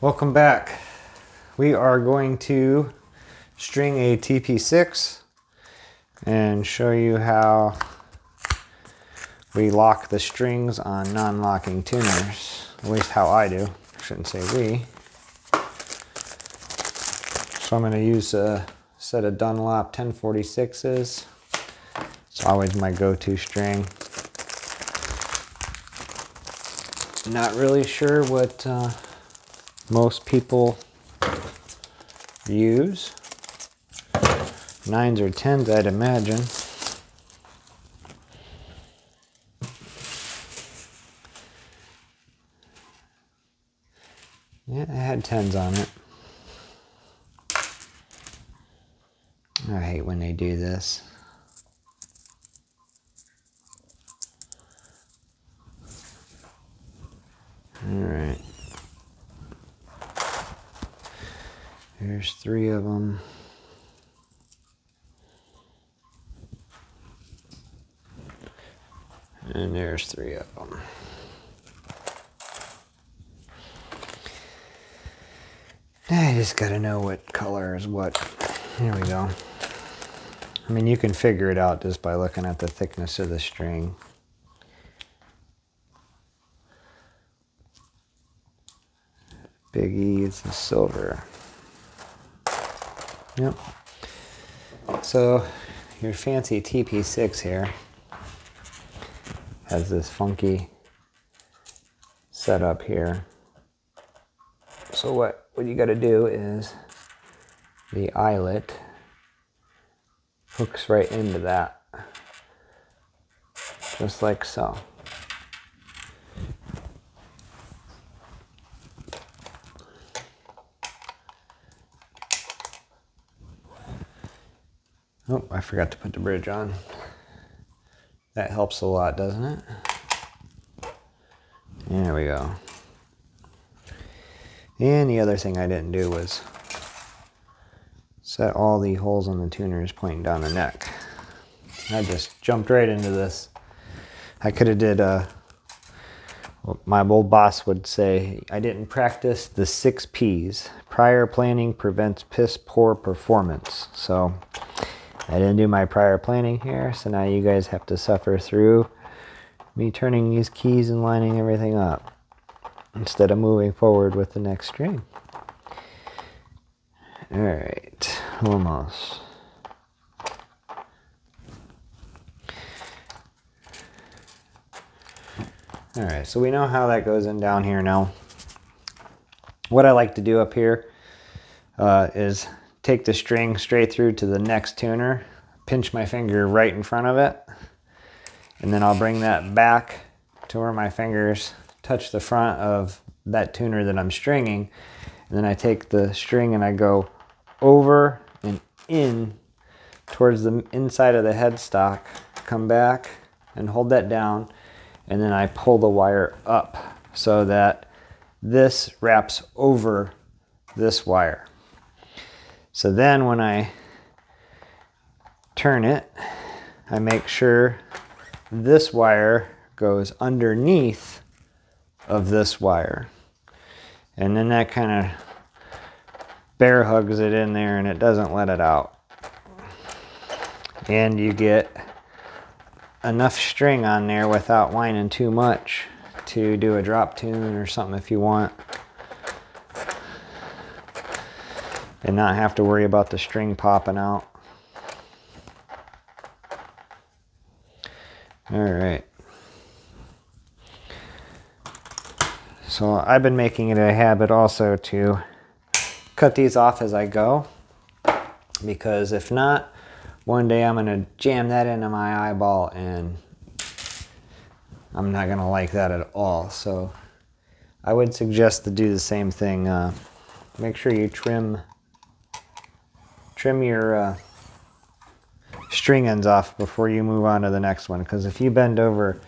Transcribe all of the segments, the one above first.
Welcome back. We are going to string a TP6 and show you how we lock the strings on non-locking tuners. At least how I do. I shouldn't say we. So I'm going to use a set of Dunlop 1046s. It's always my go-to string. Not really sure what most people use. 9s or 10s, I'd imagine. Yeah, it had 10s on it. I hate when they do this. Alright. There's 3 of them. And there's 3 of them. I just gotta know what color is what. Here we go. I mean, you can figure it out just by looking at the thickness of the string. Big E is the silver. Yep. So your fancy TP6 here has this funky setup here. So what you got to do is the eyelet hooks right into that, just like so. Oh, I forgot to put the bridge on. That helps a lot, doesn't it? There we go. And the other thing I didn't do was set all the holes on the tuners pointing down the neck. I just jumped right into this. I could have did what my old boss would say, I didn't practice the 6 P's. Prior planning prevents piss poor performance. So I didn't do my prior planning here, so now you guys have to suffer through me turning these keys and lining everything up instead of moving forward with the next string. Alright, almost. Alright, so we know how that goes in down here now. What I like to do up here is take the string straight through to the next tuner, pinch my finger right in front of it, and then I'll bring that back to where my fingers touch the front of that tuner that I'm stringing, and then I take the string and I go over and in towards the inside of the headstock, come back and hold that down, and then I pull the wire up so that this wraps over this wire. So then when I turn it, I make sure this wire goes underneath of this wire. And then that kind of bear hugs it in there and it doesn't let it out. And you get enough string on there without whining too much to do a drop tune or something if you want. And not have to worry about the string popping out. Alright. So I've been making it a habit also to cut these off as I go, because if not, one day I'm going to jam that into my eyeball and I'm not going to like that at all. So I would suggest to do the same thing. Make sure you trim your string ends off before you move on to the next one, because if you bend over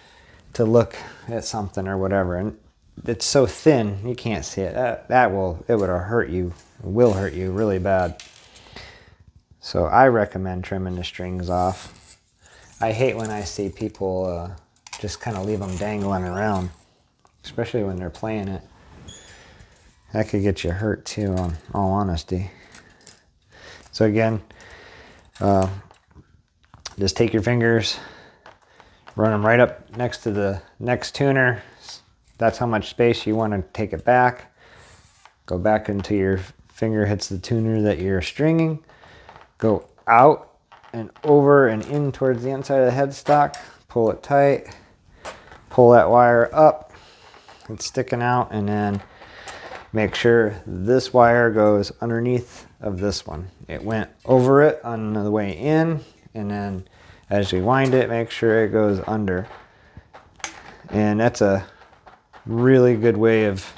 to look at something or whatever and it's so thin you can't see it, it would hurt you. It will hurt you really bad. So I recommend trimming the strings off. I hate when I see people just kind of leave them dangling around, especially when they're playing it. That could get you hurt too, in all honesty. So again, just take your fingers, run them right up next to the next tuner. That's how much space you want to take it back. Go back until your finger hits the tuner that you're stringing. Go out and over and in towards the inside of the headstock. Pull it tight. Pull that wire up. It's sticking out, and then make sure this wire goes underneath of this one. It went over it on the way in, and then as you wind it, make sure it goes under. And that's a really good way of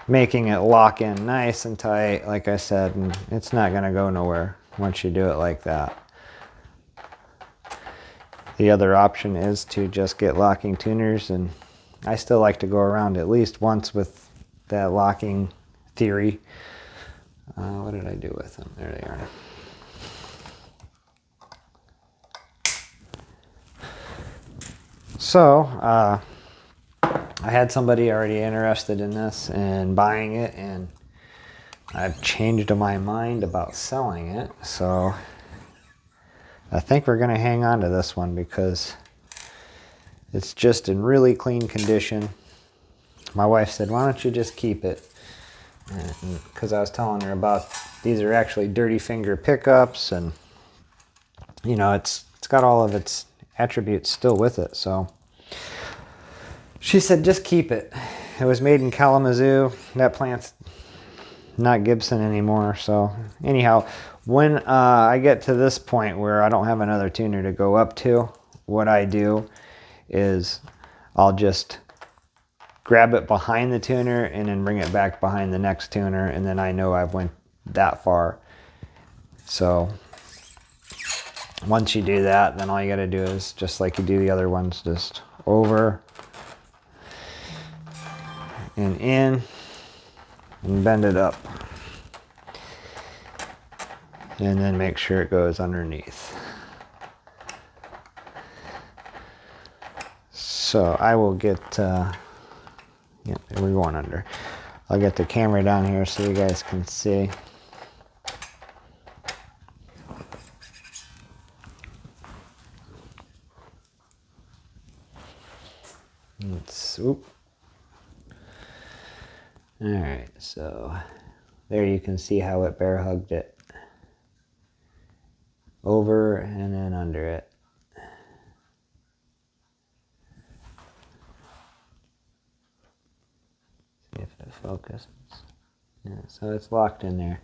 making it lock in nice and tight, like I said, and it's not going to go nowhere once you do it like that. The other option is to just get locking tuners, and I still like to go around at least once with that locking theory. What did I do with them? There they are. So, I had somebody already interested in this and buying it, and I've changed my mind about selling it. So, I think we're going to hang on to this one because it's just in really clean condition. My wife said, why don't you just keep it? Because I was telling her about these are actually dirty finger pickups, and you know, it's got all of its attributes still with it. So she said, just keep it. It was made in Kalamazoo. That plant's not Gibson anymore. So anyhow, when I get to this point where I don't have another tuner to go up to, what I do is I'll just grab it behind the tuner and then bring it back behind the next tuner, and then I know I've went that far. So once you do that, then all you got to do is just like you do the other ones, just over and in and bend it up, and then make sure it goes underneath. So I will get yeah, we're going under. I'll get the camera down here so you guys can see. Let's, oop. All right, so there you can see how it bear hugged it. Over and then under it. See if it focuses. Yeah, so it's locked in there.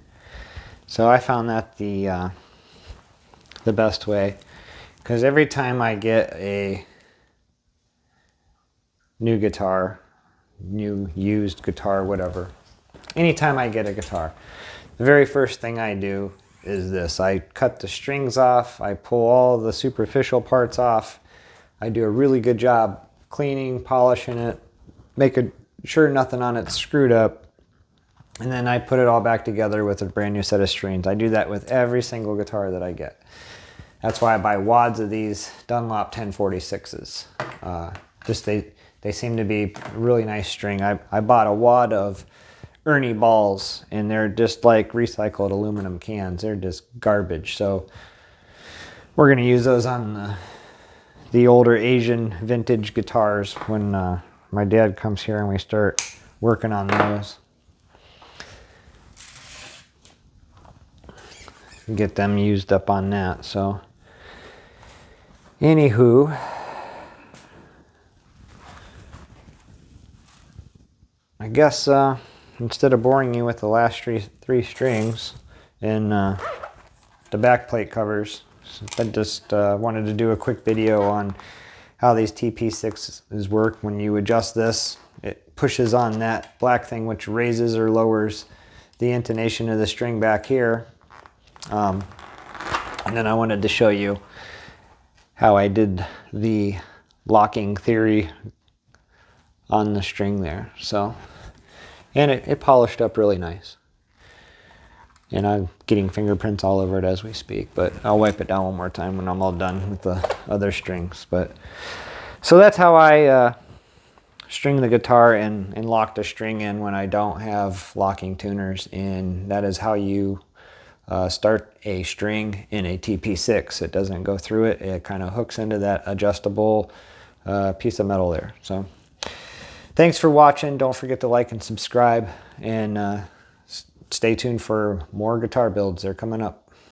So I found that the best way, because every time I get a new guitar, new used guitar, whatever, anytime I get a guitar, the very first thing I do is this. I cut the strings off, I pull all the superficial parts off, I do a really good job cleaning, polishing it, making sure nothing on it's screwed up, and then I put it all back together with a brand new set of strings. I do that with every single guitar that I get. That's why I buy wads of these Dunlop 1046s. They seem to be really nice string. I bought a wad of Ernie balls, and they're just like recycled aluminum cans. They're just garbage. So we're going to use those on the older Asian vintage guitars when my dad comes here and we start working on those. Get them used up on that. So anywho, I guess instead of boring you with the last three strings and the back plate covers, I just wanted to do a quick video on how these TP6s work. When you adjust this, it pushes on that black thing, which raises or lowers the intonation of the string back here. And then I wanted to show you how I did the locking theory on the string there. So, and it polished up really nice. And I'm getting fingerprints all over it as we speak, but I'll wipe it down one more time when I'm all done with the other strings. But so that's how I string the guitar and lock the string in when I don't have locking tuners, and that is how you start a string in a TP6. It doesn't go through it. It kind of hooks into that adjustable piece of metal there. So thanks for watching. Don't forget to like and subscribe, and stay tuned for more guitar builds. They're coming up.